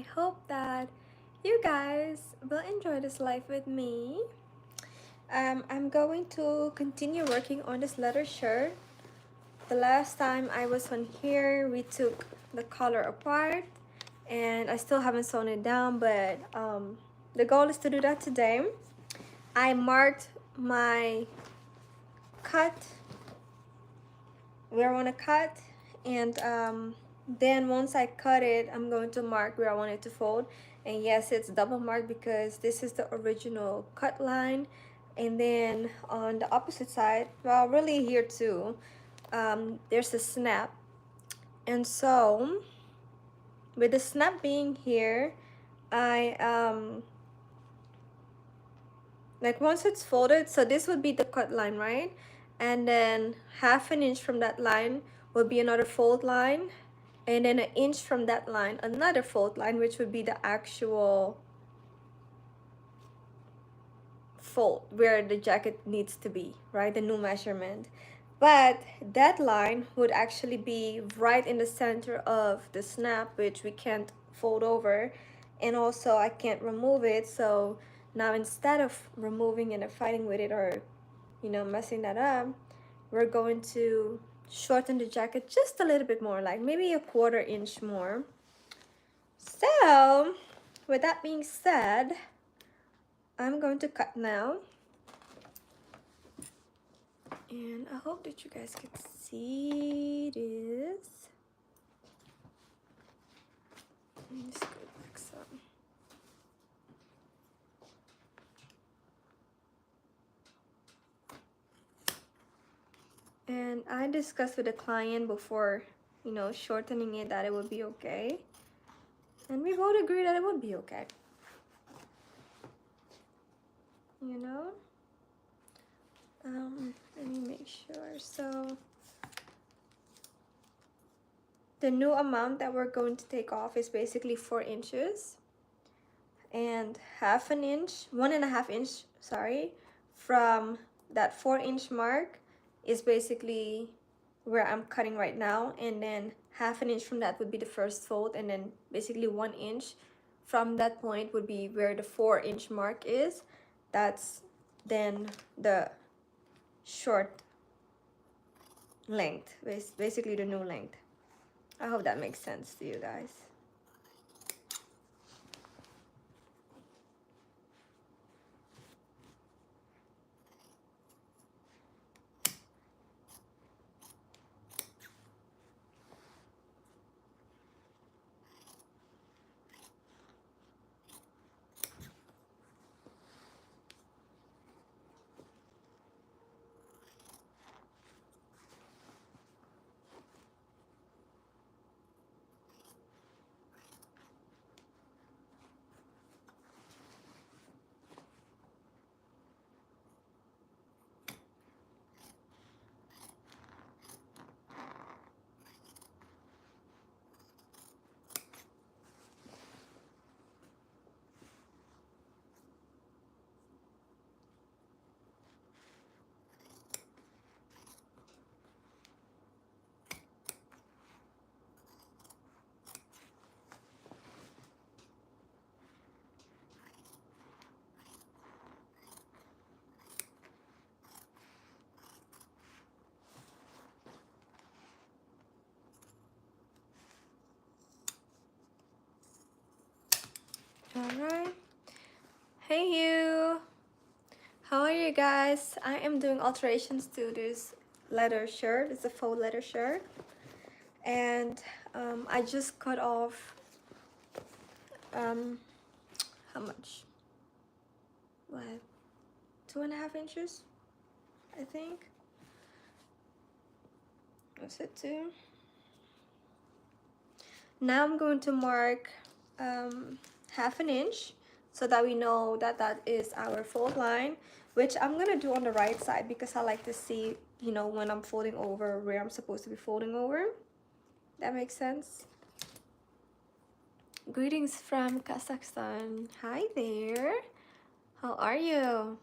I hope that you guys will enjoy this life with me. I'm going to continue working on this leather shirt. The last time I was on here, we took the collar apart and I still haven't sewn it down, but the goal is to do that today. I marked my cut, where I want to cut, and then once I cut it, I'm going to mark where I want it to fold. And yes, it's double marked because this is the original cut line, and then on the opposite side, well, really here too, there's a snap. And so with the snap being here, I like once it's folded, so this would be the cut line, right? And then half an inch from that line will be another fold line, and then an inch from that line another fold line, which would be the actual fold where the jacket needs to be, right? The new measurement. But that line would actually be right in the center of the snap, which we can't fold over, and also I can't remove it. So now instead of removing and fighting with it, or messing that up, we're going to shorten the jacket just a little bit more, like maybe a 1/4 inch more. So with that being said, I'm going to cut now, and I hope that you guys can see this. Let me just go back some. And I discussed with the client before, shortening it, that it would be okay. And we both agree that it would be okay. Let me make sure. So the new amount that we're going to take off is basically 4 inches, and 1.5 inch, sorry, from that 4-inch mark is basically where I'm cutting right now, and then 1/2 inch from that would be the first fold, and then basically 1 inch from that point would be where the 4-inch mark is. That's then the short length, basically the new length. I hope that makes sense to you guys. Alright. Hey you! How are you guys? I am doing alterations to this leather shirt. It's a faux leather shirt. And I just cut off, how much? What? 2.5 inches? I think. Was it 2? Now I'm going to mark 1/2 inch so that we know that that is our fold line, which I'm gonna do on the right side because I like to see, when I'm folding over, where I'm supposed to be folding over. That makes sense. Greetings from Kazakhstan. Hi there. How are you?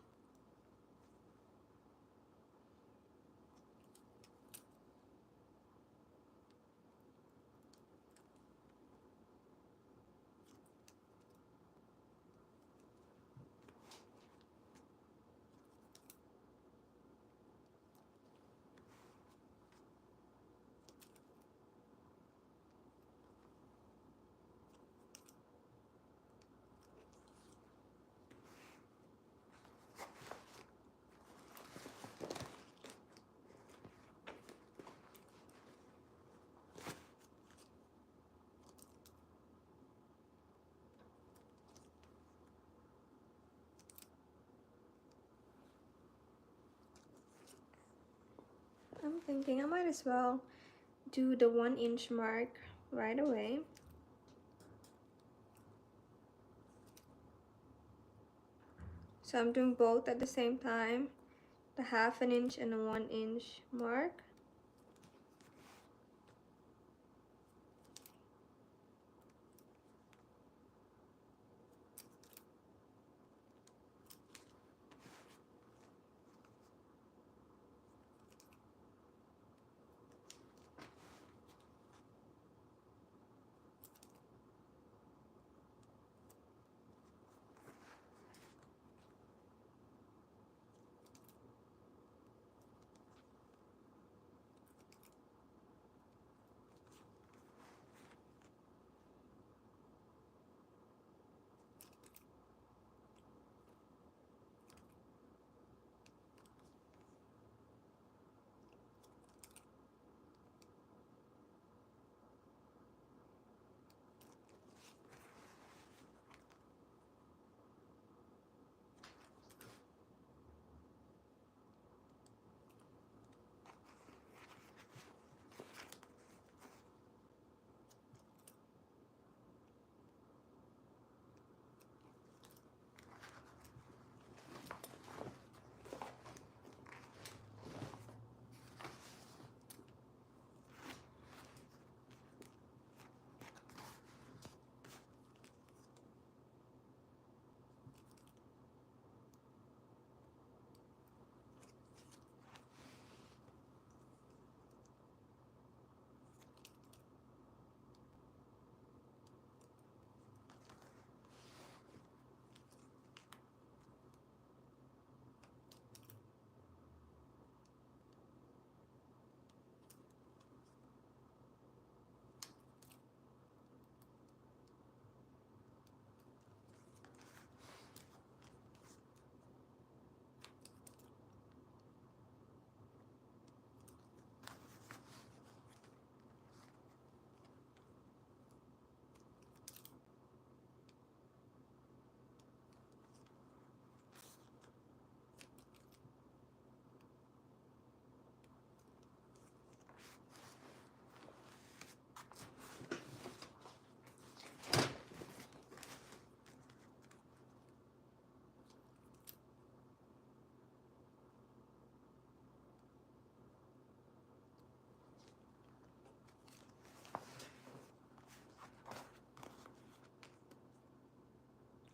I'm thinking I might as well do the 1-inch mark right away. So I'm doing both at the same time, the 1/2 inch and the 1-inch mark.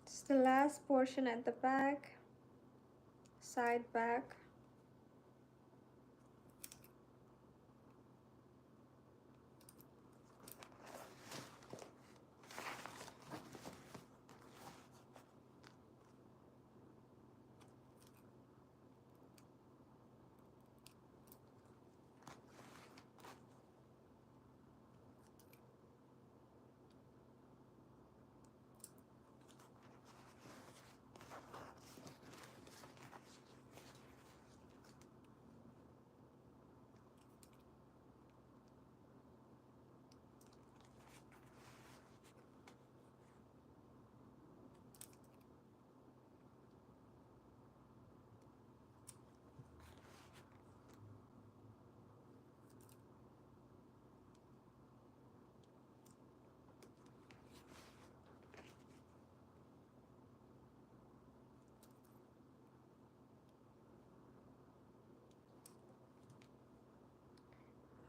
It's the last portion at the back, side back.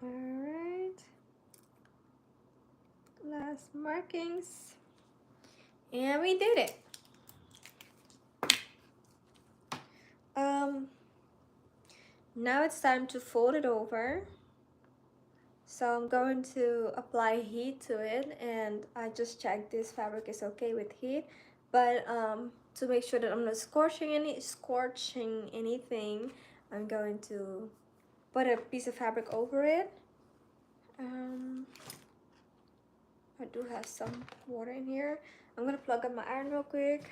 All right, last markings, and we did it. Now it's time to fold it over. So I'm going to apply heat to it, and I just checked this fabric is okay with heat, but to make sure that I'm not scorching anything, I'm going to put a piece of fabric over it. I do have some water in here. I'm gonna plug up my iron real quick.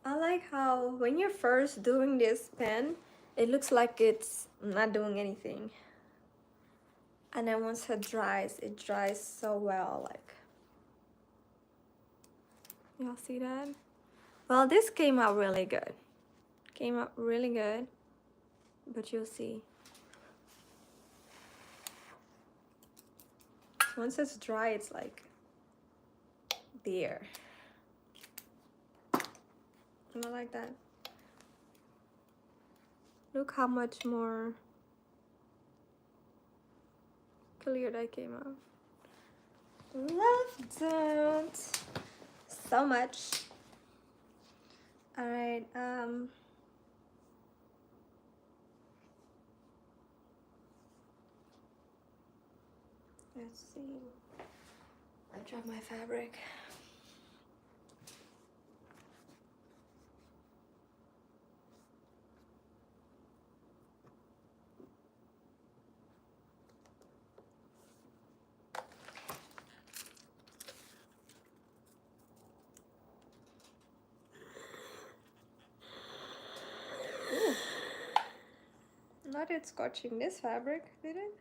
I like how when you're first doing this pen, it looks like it's not doing anything. And then once it dries so well, like. Y'all see that? Well, this came out really good. Came out really good, but you'll see. Once it's dry, it's like there. And I like that. Look how much more clear that came out. Loved it so much. All right, let's see. I dropped my fabric. Ooh. Not it scorching this fabric, did it?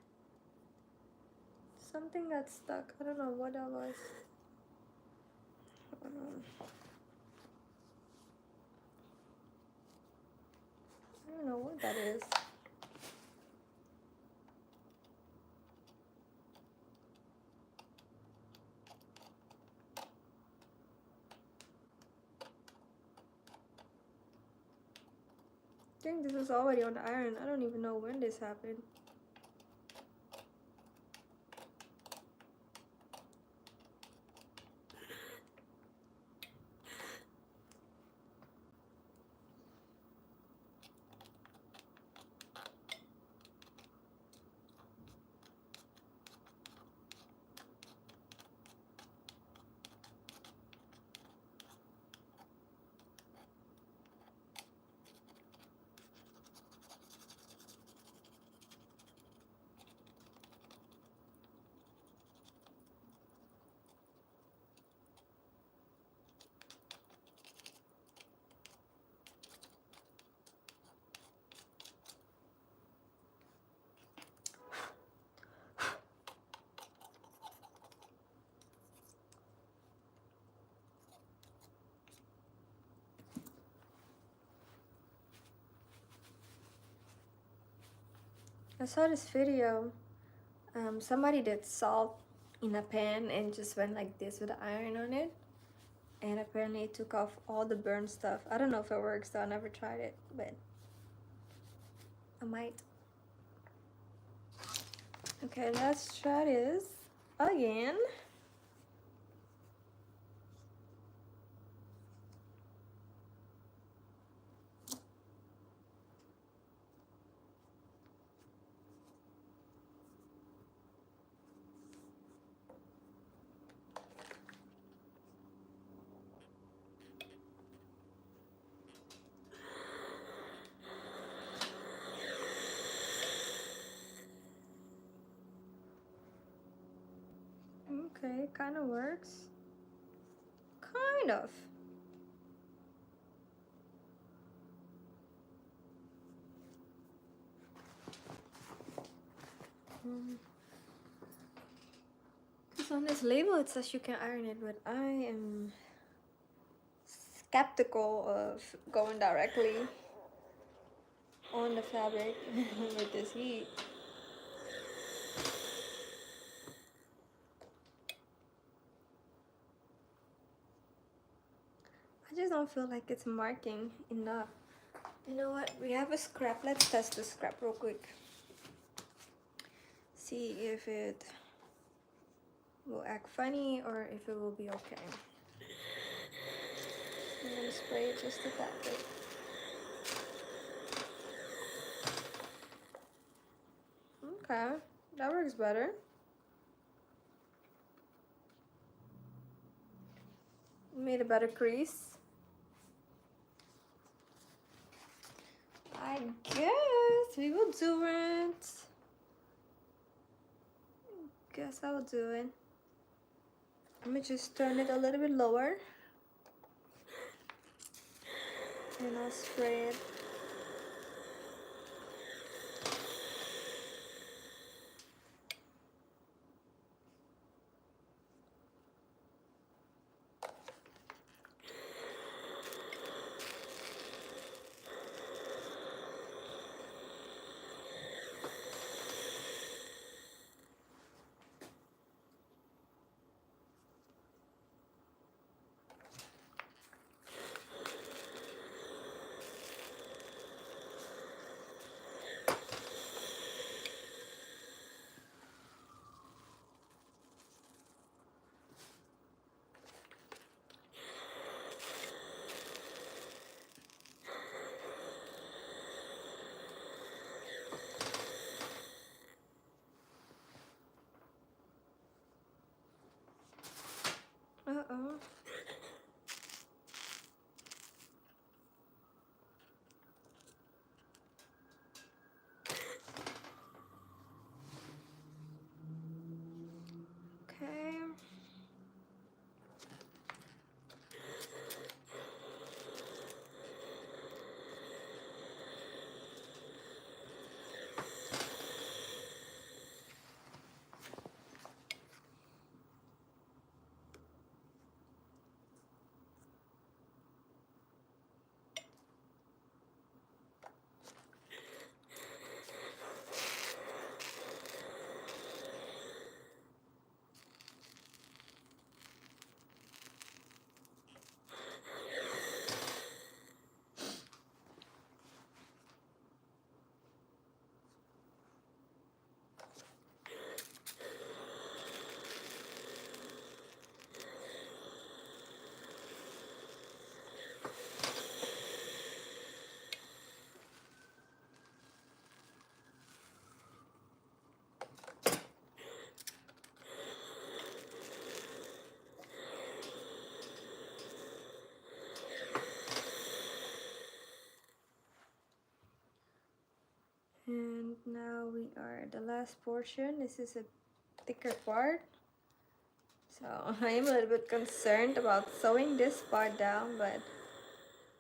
Something got stuck. I don't know what that was. I don't know what that is. I think this is already on the iron. I don't even know when this happened. I saw this video. Somebody did salt in a pan and just went like this with the iron on it. And apparently it took off all the burnt stuff. I don't know if it works though. I never tried it, but I might. Okay, let's try this again. Okay, kind of works. Kind of. Because on this label it says you can iron it, but I am skeptical of going directly on the fabric with this heat. I just don't feel like it's marking enough. You know what? We have a scrap. Let's test the scrap real quick. See if it will act funny or if it will be okay. I'm gonna spray it just a tad bit. Okay, that works better. Made a better crease. I guess we will do it. Guess I'll do it. Let me just turn it a little bit lower. And I'll spray it. Uh-oh. Okay. And now we are at the last portion. This is a thicker part. So I am a little bit concerned about sewing this part down, but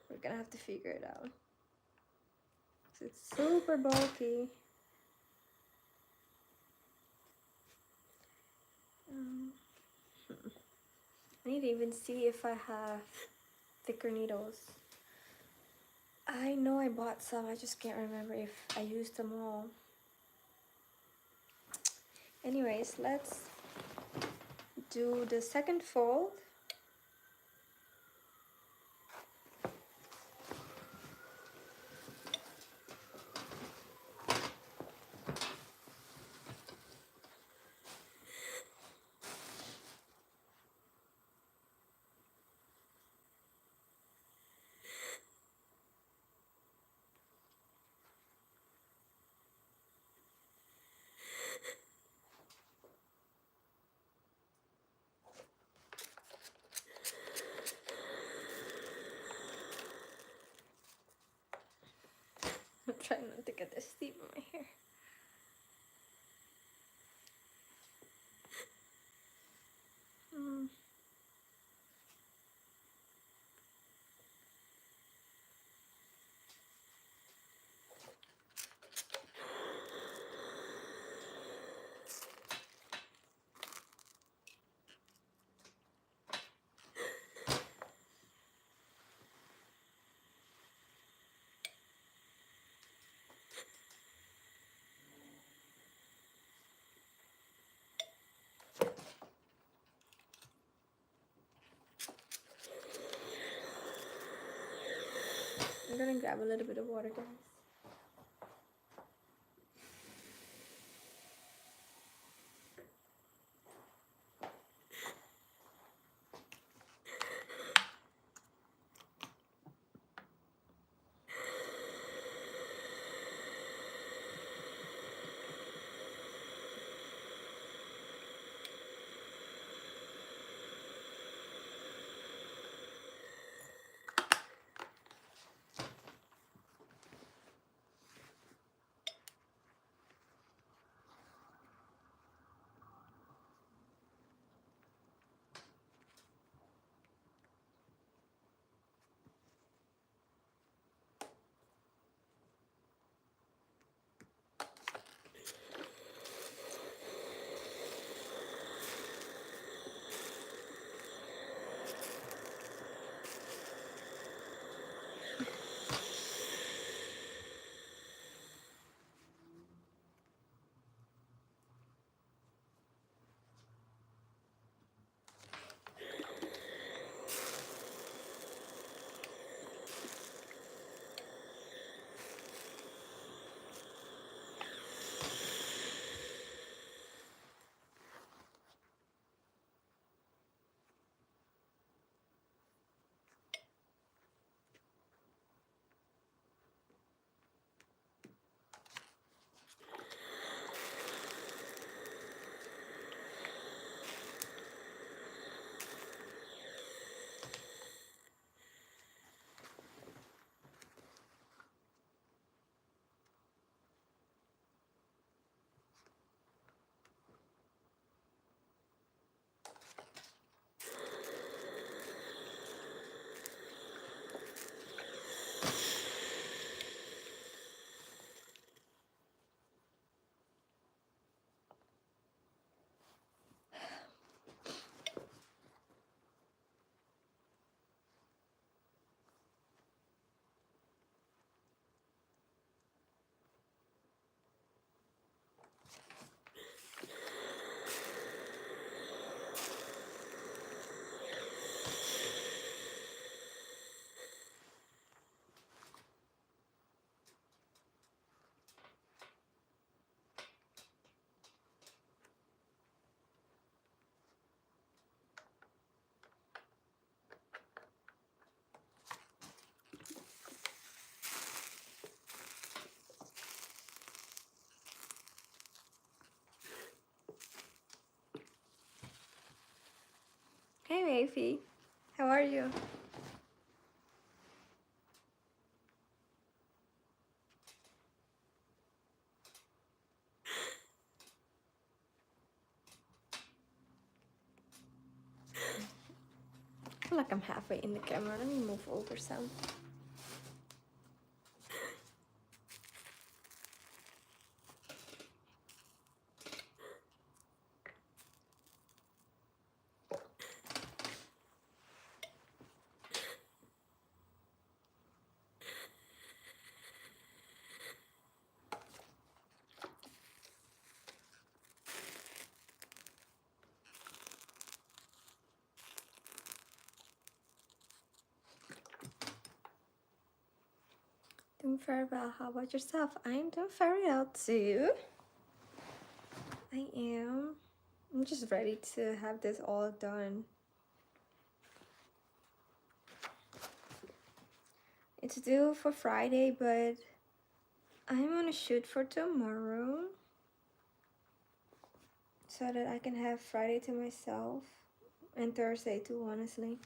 we're gonna have to figure it out. It's super bulky. I need to even see if I have thicker needles. I know I bought some, I just can't remember if I used them all. Anyways, let's do the second fold. I'm trying not to get this deep in my hair. I'm gonna grab a little bit of water, guys. wifey. How are you? I feel like I'm halfway in the camera. Let me move over some. Doing very well. How about yourself? I'm doing very well too. I am. I'm just ready to have this all done. It's due for Friday, but I'm gonna shoot for tomorrow so that I can have Friday to myself and Thursday too, honestly.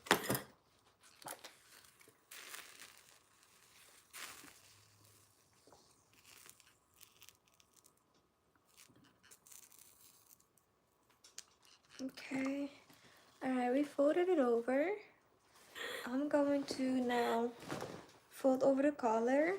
Okay. Alright, we folded it over. I'm going to now fold over the collar.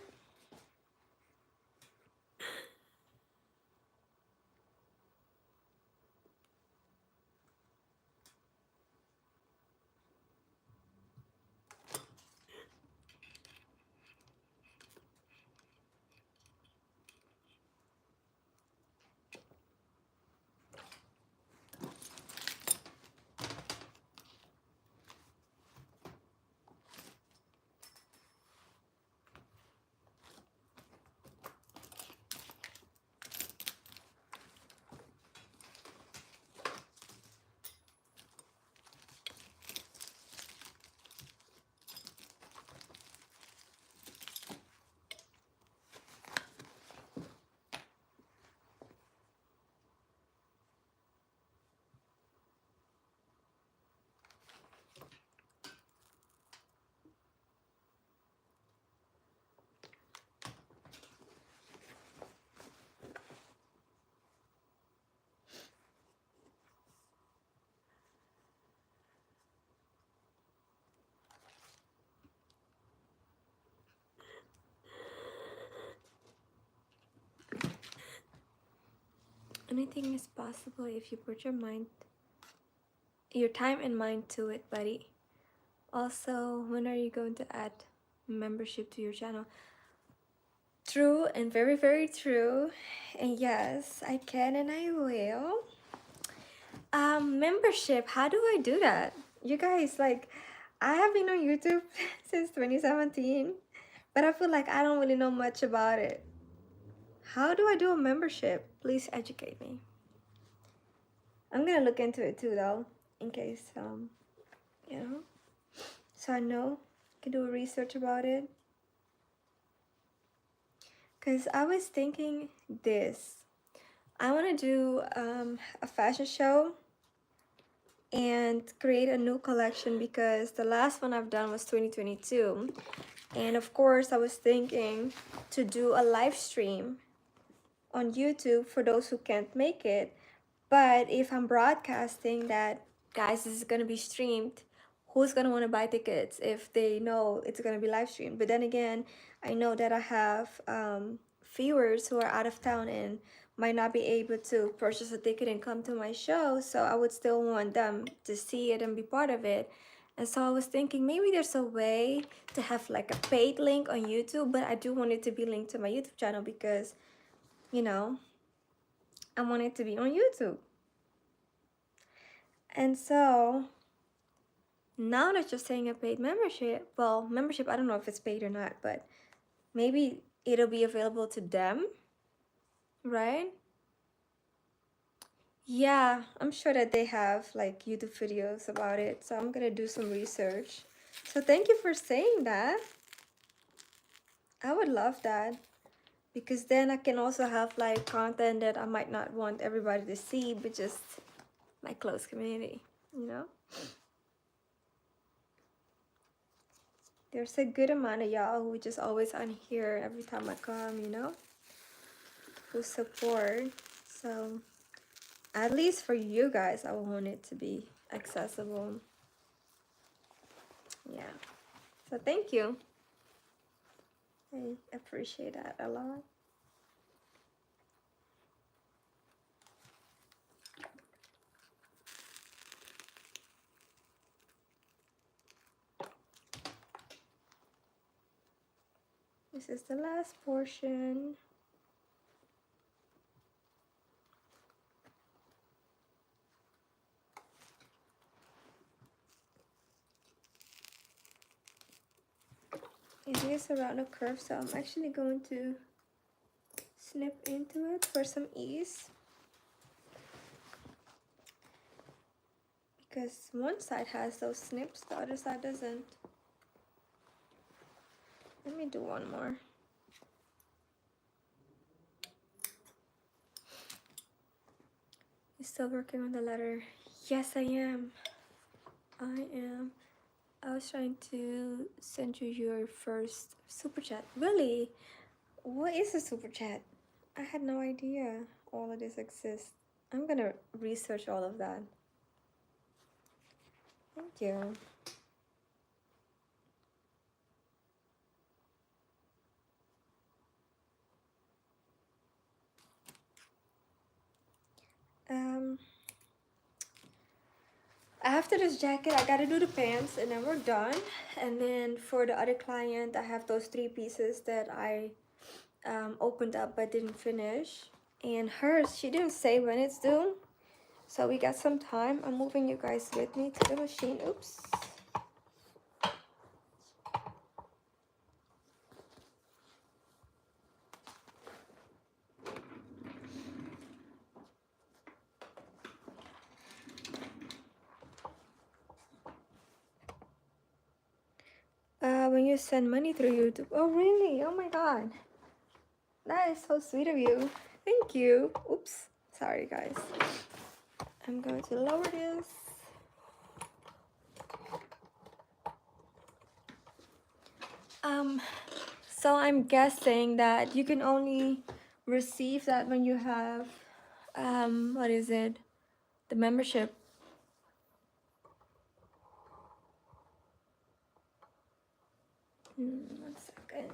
Anything is possible if you put your time and mind to it, buddy. Also, when are you going to add membership to your channel? True and very, very true. And yes, I can and I will. Membership, how do I do that? You guys, like, I have been on YouTube since 2017, but I feel like I don't really know much about it. How do I do a membership? Please educate me. I'm gonna look into it too, though, in case, you know, so I know, can do a research about it. Because I was thinking this. I want to do a fashion show and create a new collection because the last one I've done was 2022. And of course, I was thinking to do a live stream on YouTube for those who can't make it. But if I'm broadcasting that, guys, this is going to be streamed, who's going to want to buy tickets if they know it's going to be live streamed? But then again, I know that I have viewers who are out of town and might not be able to purchase a ticket and come to my show. So I would still want them to see it and be part of it. And so I was thinking maybe there's a way to have like a paid link on YouTube, but I do want it to be linked to my YouTube channel because, you know, I want it to be on YouTube. And so now that you're saying a paid membership, well, membership, I don't know if it's paid or not, but maybe it'll be available to them, right? Yeah, I'm sure that they have like YouTube videos about it. So I'm gonna do some research. So thank you for saying that. I would love that because then I can also have like content that I might not want everybody to see, but just my close community, you know? There's a good amount of y'all who just always on here every time I come, you know, who support. So at least for you guys, I want it to be accessible. Yeah. So thank you. I appreciate that a lot. This is the last portion. It is around a curve, so I'm actually going to snip into it for some ease. Because one side has those snips, the other side doesn't. Let me do one more. You still working on the letter? Yes, I am. I am. I was trying to send you your first super chat. Really? What is a super chat? I had no idea all of this exists. I'm gonna research all of that. Thank you. After this jacket, I gotta do the pants and then we're done. And then for the other client, I have those 3 pieces that I opened up but didn't finish. And hers, she didn't say when it's due. So we got some time. I'm moving you guys with me to the machine. Oops. When you send money through YouTube. Oh, really? Oh my God. That is so sweet of you. Thank you. Oops. Sorry, guys. I'm going to lower this. So I'm guessing that you can only receive that when you have, what is it? The membership. One second.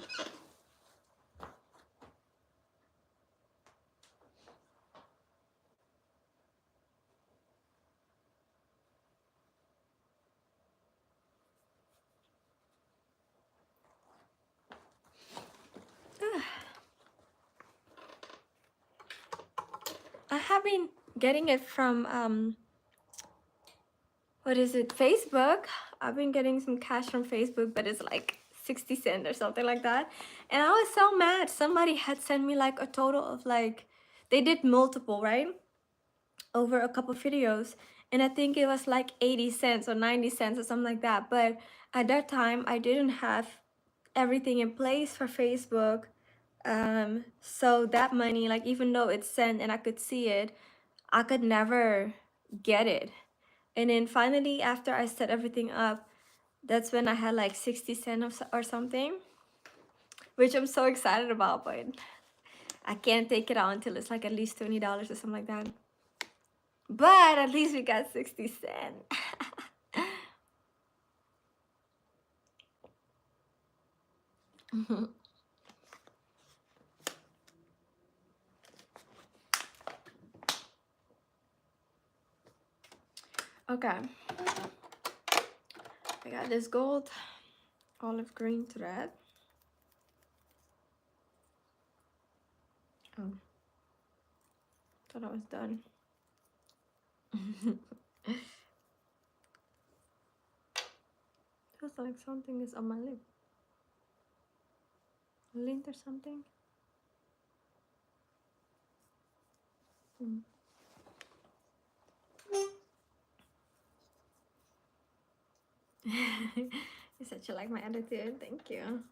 I have been getting it from, what is it, Facebook. I've been getting some cash from Facebook, but it's like 60 cents or something like that. And I was so mad. Somebody had sent me like a total of like, they did multiple, right? Over a couple videos. And I think it was like 80 cents or 90 cents or something like that. But at that time, I didn't have everything in place for Facebook. So that money, like even though it's sent and I could see it, I could never get it. And then finally, after I set everything up, that's when I had like 60 cents or something, which I'm so excited about, but I can't take it out until it's like at least $20 or something like that. But at least we got 60 cents. Okay. I got this gold olive green thread. Oh, thought I was done. Feels like something is on my lip. Lint or something. You said you like my attitude. Thank you.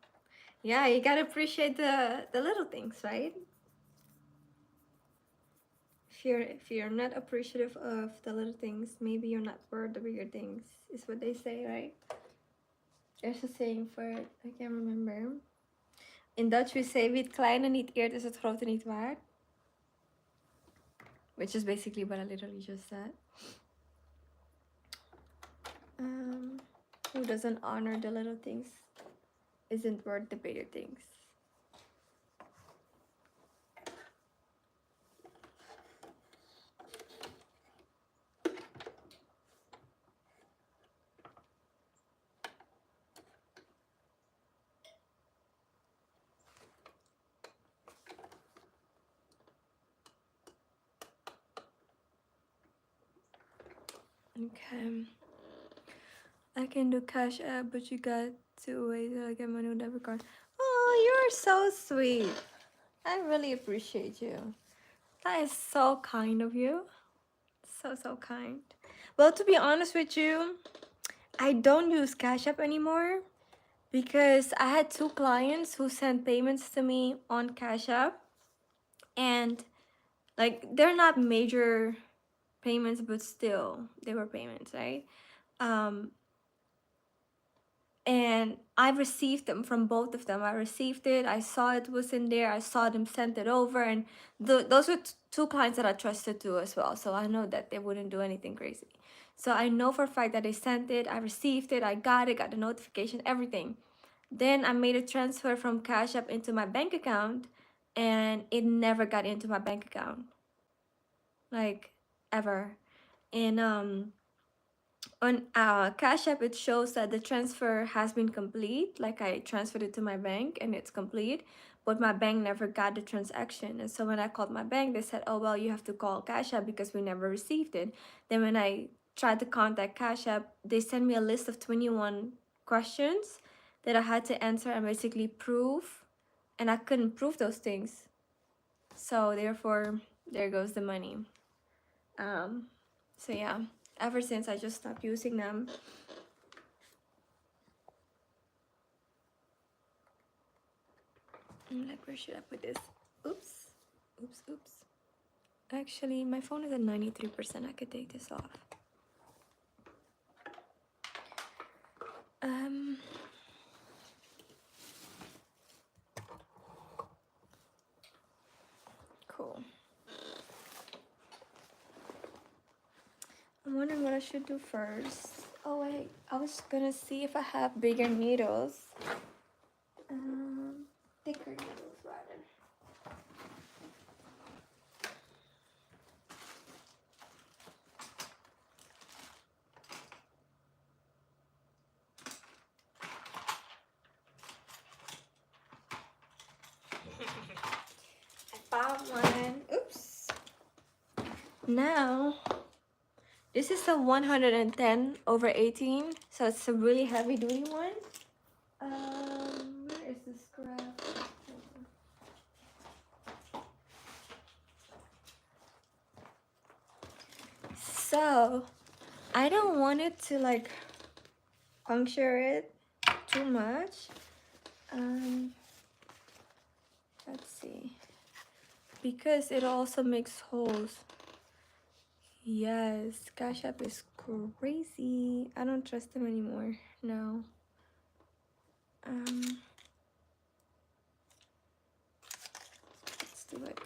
Yeah, you gotta appreciate the little things, right? If you're not appreciative of the little things, maybe you're not worth the bigger things, is what they say, right? There's a saying for it. I can't remember. In Dutch we say, wie het kleine niet eert, is het grote niet waard. Which is basically what I literally just said. Who doesn't honor the little things isn't worth the bigger things. Okay. I can do Cash App, but you got to wait till I get my new debit card. Oh, you're so sweet. I really appreciate you. That is so kind of you. So kind. Well, to be honest with you, I don't use Cash App anymore because I had 2 clients who sent payments to me on Cash App, and like they're not major payments, but still they were payments, right? And I received them from both of them. I received it, I saw it was in there, I saw them send it over, and those were 2 clients that I trusted too as well, so I know that they wouldn't do anything crazy. So I know for a fact that they sent it, I received it, I got it, got the notification, everything. Then I made a transfer from Cash App into my bank account, and it never got into my bank account, like ever. And on Cash App, it shows that the transfer has been complete, like I transferred it to my bank and it's complete, but my bank never got the transaction. And so when I called my bank, they said, oh, well, you have to call Cash App because we never received it. Then when I tried to contact Cash App, they sent me a list of 21 questions that I had to answer and basically prove, and I couldn't prove those things. So therefore, there goes the money. So yeah, ever since I just stopped using them. Like, where should I put this? Oops. Actually, my phone is at 93%. I could take this off. Cool. I'm wondering what I should do first. Oh wait, I was gonna see if I have bigger needles. Thicker needles rather. I found one. Oops. Now, this is a 110/18, so it's a really heavy duty one. Where is the scrap? So, I don't want it to like puncture it too much. Let's see. Because it also makes holes. Yes, Cash App is crazy. I don't trust them anymore. No. Let's do it.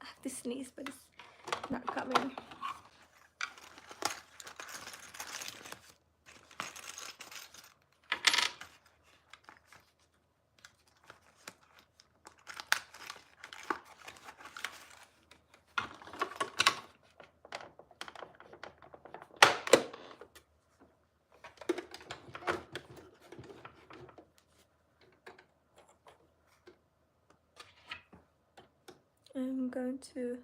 I have to sneeze, but it's not coming. I'm going to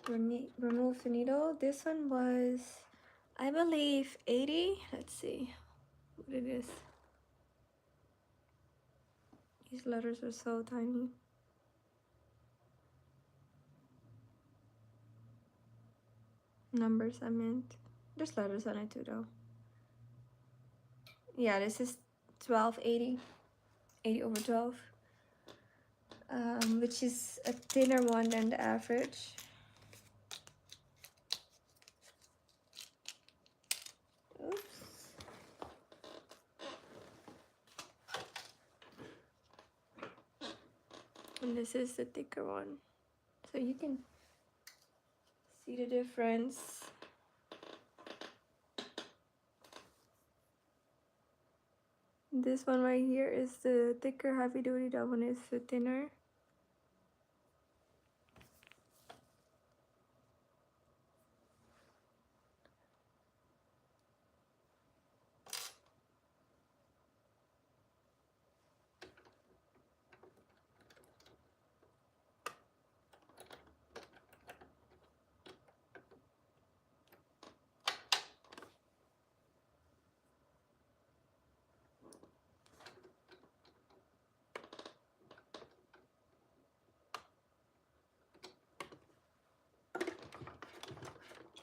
remove the needle. This one was, I believe, 80. Let's see what it is. These letters are so tiny. Numbers, I meant. There's letters on it too, though. Yeah, this is 1280. 80/12. Which is a thinner one than the average. and this is the thicker one, so you can see the difference. This one right here is the thicker heavy duty, that one is the thinner.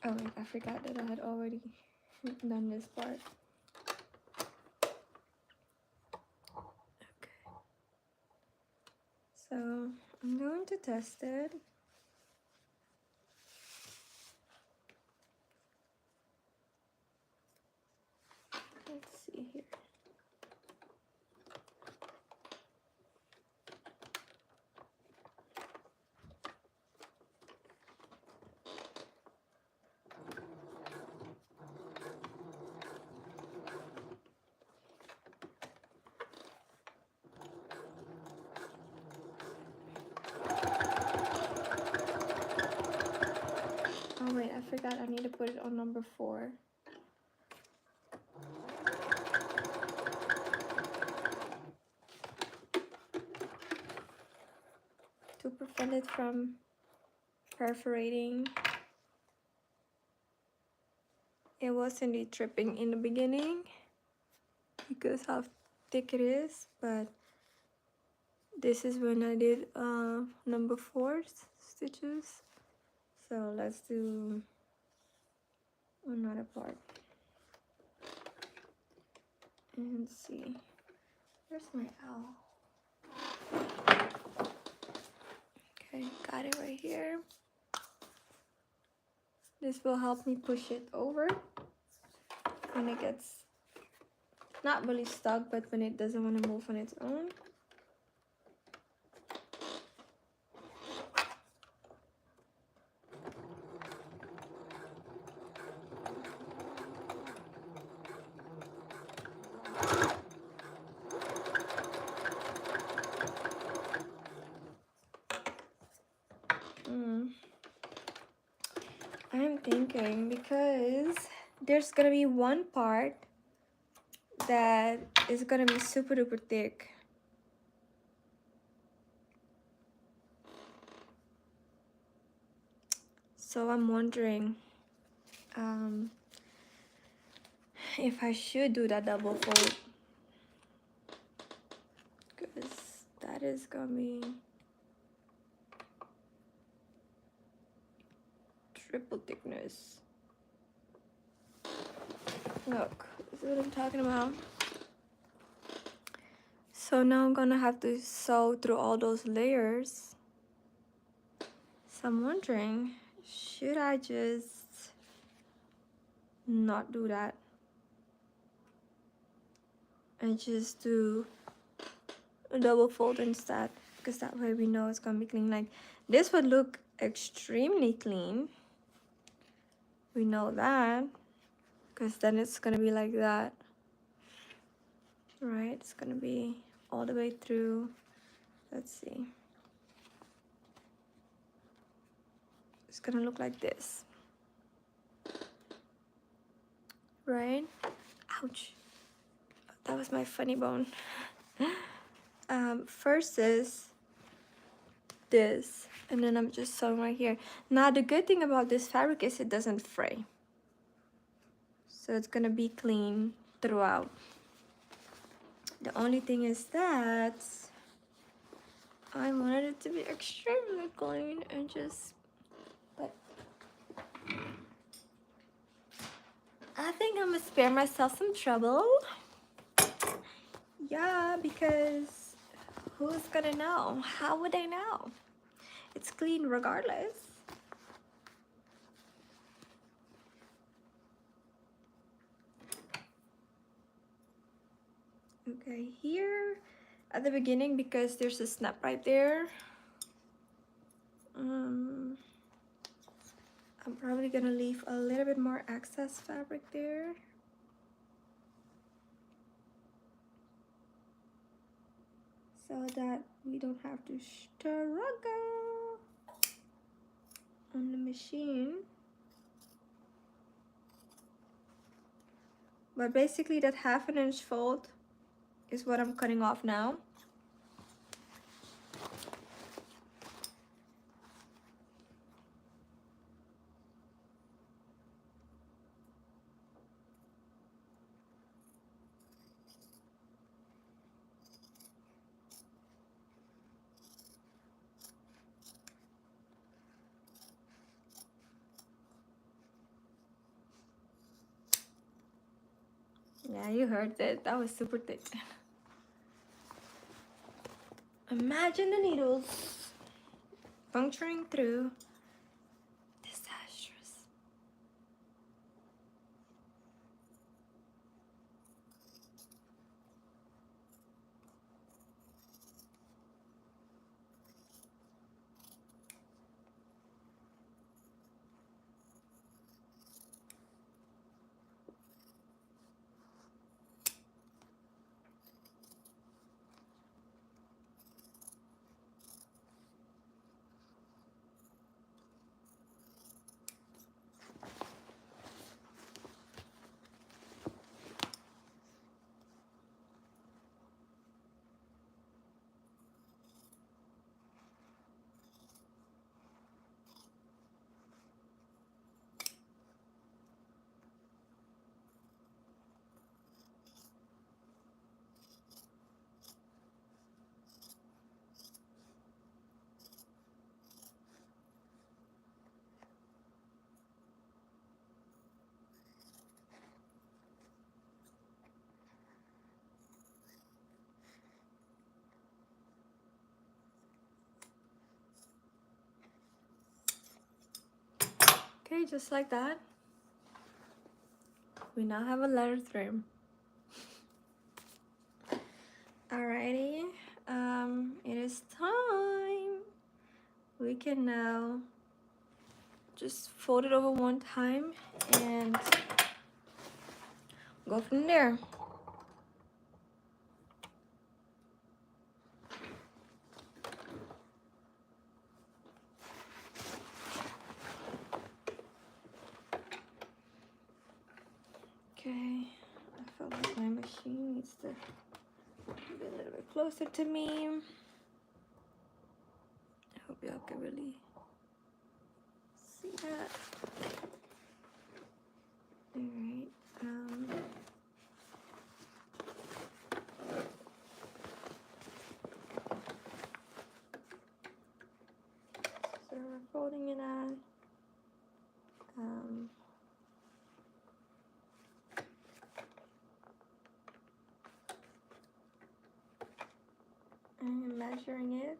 Oh wait, I forgot that I had already done this part. Okay. So I'm going to test it. Let's see here. Oh wait, I forgot I need to put it on number 4. To prevent it from perforating. It was indeed tripping in the beginning because how thick it is, but this is when I did number 4 stitches. So let's do another part and see. Where's my owl? Okay, got it right here. This will help me push it over when it gets not really stuck, but when it doesn't want to move on its own. I'm thinking because there's gonna be one part that is gonna be super duper thick. So I'm wondering if I should do that double fold, because that is gonna be triple thickness. Look, this is what I'm talking about. So now I'm gonna have to sew through all those layers. So I'm wondering, should I just not do that and just do a double fold instead? Because that way we know it's gonna be clean. Like, this would look extremely clean. We know that, because then it's gonna be like that, right? It's gonna be all the way through. Let's see. It's gonna look like this, right? Ouch, that was my funny bone. First is this, and then I'm just sewing right here. Now the good thing about this fabric is it doesn't fray, so it's gonna be clean throughout. The only thing is that I wanted it to be extremely clean and just, but I think I'm gonna spare myself some trouble. Yeah, because who's gonna know? How would they know? It's clean regardless. Okay, here at the beginning because there's a snap right there. I'm probably gonna leave a little bit more excess fabric there. So that we don't have to struggle on the machine. But basically that 1/2 inch fold is what I'm cutting off now. Yeah, you heard it. That was super thick. Imagine the needles puncturing through. Disastrous. Okay, just like that. We now have a letter trim. Alrighty, it is time. We can now just fold it over one time and go from there. Okay, I felt like my machine needs to be a little bit closer to me. I hope y'all can really see that. Alright, so we're folding it on. I'm measuring it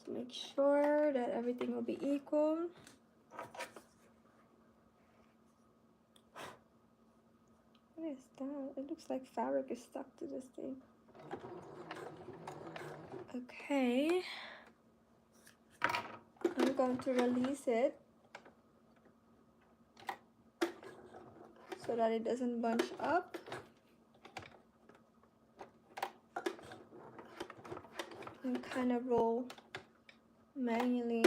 to make sure that everything will be equal. What is that? It looks like fabric is stuck to this thing. Okay. I'm going to release it so that it doesn't bunch up. And kind of roll manually.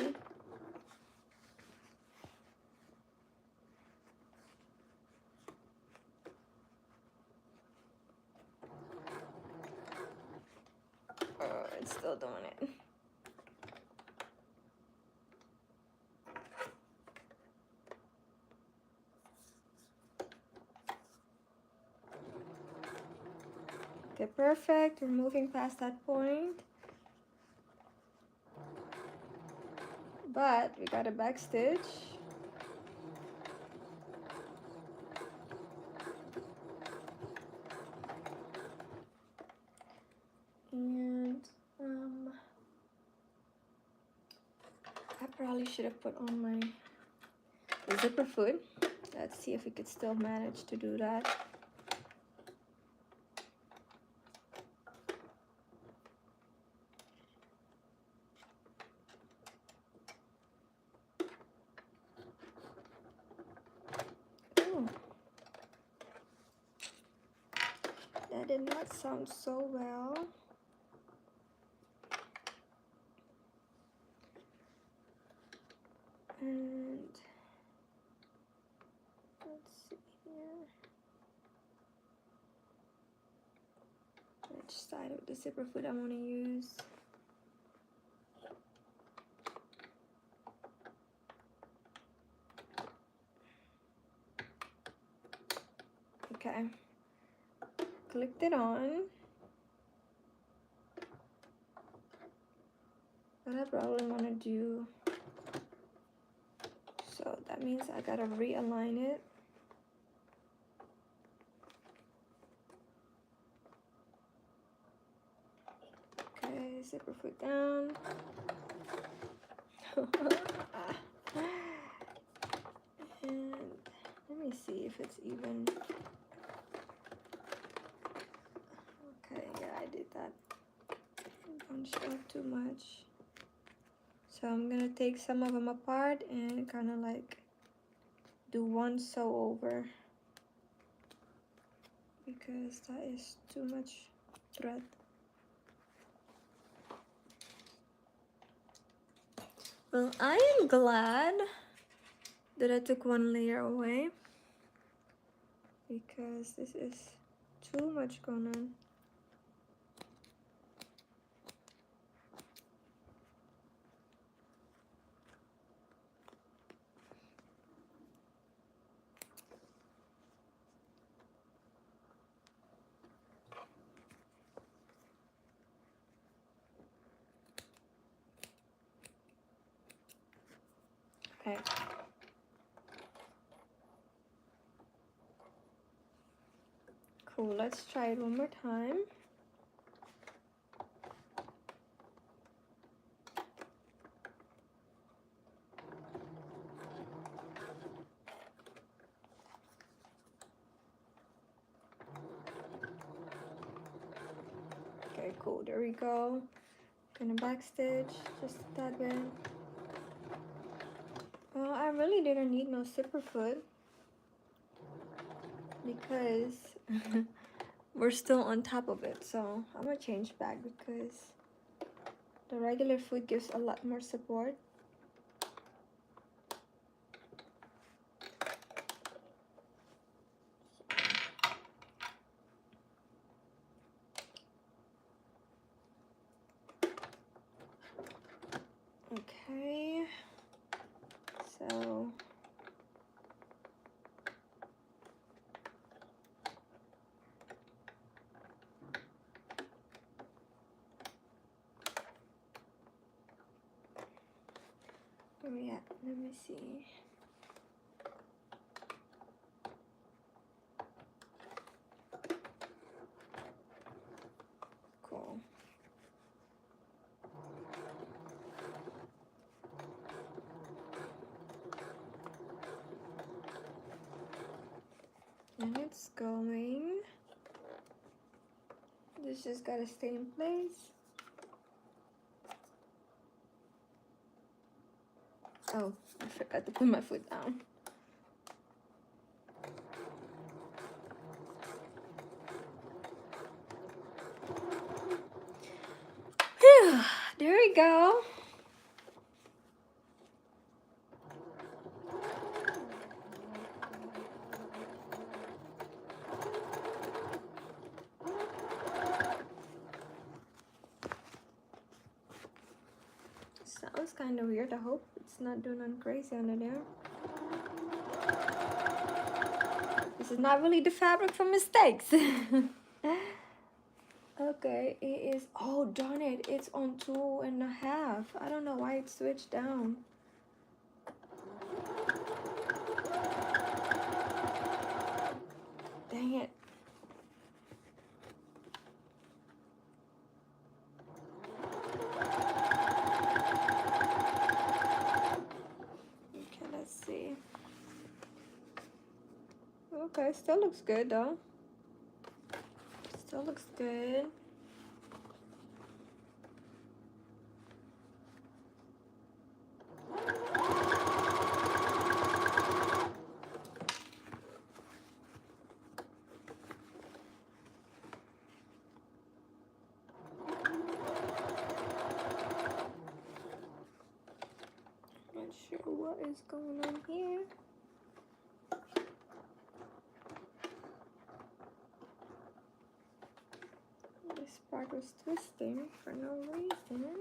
Oh, it's still doing it. Okay, perfect. We're moving past that point. But we got a back stitch. And I probably should have put on my zipper foot. Let's see if we could still manage to do that. That did not sound so well. And let's see here. Which side of the zipper foot I want to use? Okay. Clicked it on. What I probably want to do, so that means I gotta realign it. Okay, zipper foot down. And let me see if it's even. Okay, yeah, I did that. Bunched up too much. So I'm gonna take some of them apart and kind of like do one sew over, because that is too much thread. Well, I am glad that I took one layer away, because this is too much going on. Okay. Cool, let's try it one more time. Okay, cool, there we go. Gonna backstitch just a tad bit. Well, I really didn't need no zipper foot, because we're still on top of it. So I'm gonna change back, because the regular foot gives a lot more support. Okay, so where we at? Let me see. Cool. And it's going. This just gotta stay in place. Oh, I forgot to put my foot down. Phew, there we go. Sounds kind of weird. I hope it's not doing nothing crazy under there. This is not really the fabric for mistakes. Okay, it is. Oh, darn it. It's on 2.5. I don't know why it switched down. Dang it. Okay, let's see. Okay, still looks good though. Still looks good. What is going on here? This part was twisting for no reason.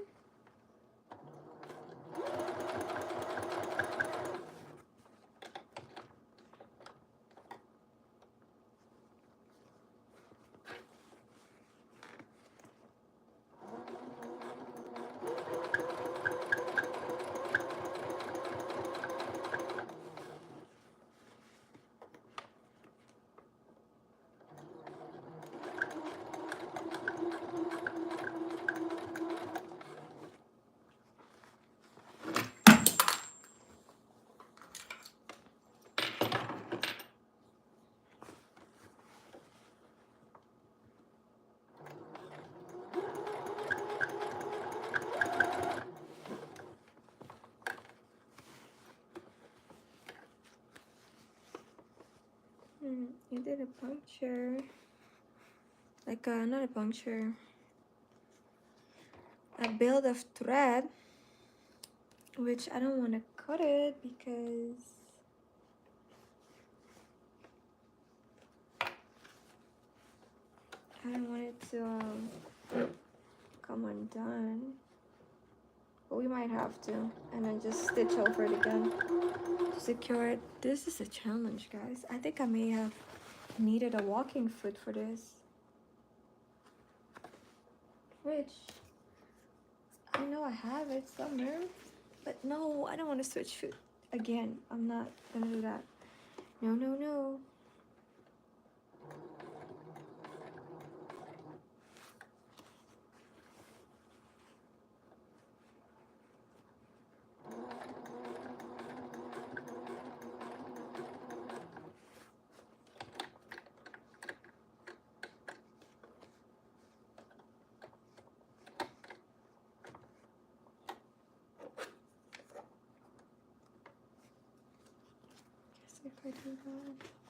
You did a puncture, like not a puncture, a build of thread, which I don't want to cut it because I don't want it to come undone. But we might have to, and then just stitch over it again to secure it. This is a challenge, guys. I think I may have needed a walking foot for this, which I know I have it somewhere, but no, I don't want to switch foot again. I'm not gonna do that. No, no, no. If I do that.